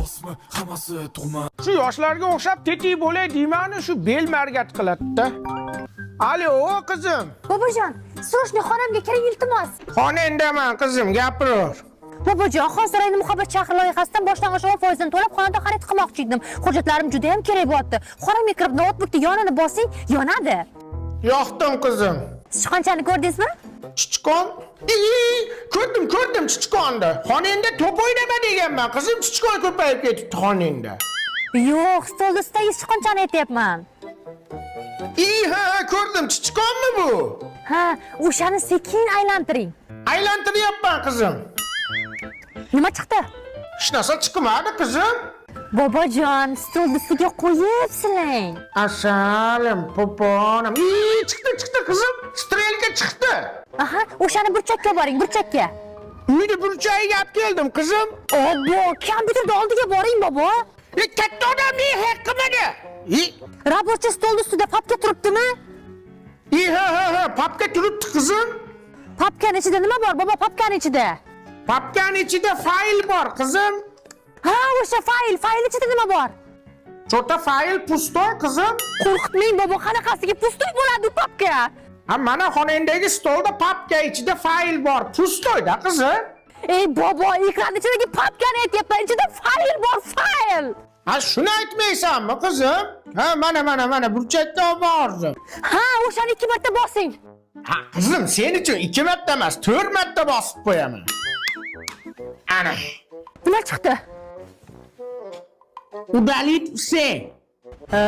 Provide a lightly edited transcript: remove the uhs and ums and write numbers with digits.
rostmi hammasi tug'ma. Shu yoshlarga o'xshab tetik bo'lay deymanu shu bel margat qiladi-da. Alo, qizim. Bobojon, srochniy xonamga kiring iltimos. Xonandaman qizim, gapir. Bobojon, Xonsaroyning muhabbat shahri loyihasidan boshlang'ich 10% to'lab xonada xarid qilmoqchi edim. Hujjatlarim juda ham kerak bo'pti. Xonamga kirib notebookda yonini bosing, yonadi. Yoqdim qizim. Sichqonchani ko'rdingizmi? Chichqon? Ko'rdim chichqonni. Xonanda to'p o'ynama deganman. Qizim chichqon ko'payib ketibdi xonanda. Yo'q, stol ustidagi sichqonchani aytyapman. Ha, ko'rdim. Chichqonmi bu? Ha, o'shani sekin aylantiring. Aylantiryapman qizim. Nima chiqdi? Hech narsa chiqmadi qizim. Bobojon, stol ustiga qo'yib silang. Asalim, poponam. Chiqdi qizim. Strelka chiqdi. Aha, o'shani burchakka boring, burchakka. Uyni burchagiga olib keldim qizim. Obbo, kompyuterning oldiga boring, bobo. Katta odamning haqqimada. Rabotchi stol ustida papka turibdimi? Ha, papka turibdi qizim. Papkaning ichida nima bor, bobo, papkaning ichida? Papkaning ichida fayl bor qizim. Ha, o'sha fayl ichida nima bor? Chota fayl pustoy qizim. Qo'rqitmang, bobo, qanaqasiga pustoy bo'ladi papka? Ha, mana xonandagi stolda papka ichida fayl bor, pustoyda qizim. Ey bobo, ekran ichidagi papkani aytyapman, ichida fayl bor, fayl. Ha, shuni aytmaysanmi qizim? Ha, mana burchakda olib bordim. Ha, o'shani 2 marta bosing. Ha, qizim, sen uchun 2 marta emas, 4 marta bosib qo'yaman. Ana. Nima chiqdi? Udalit все. Ha?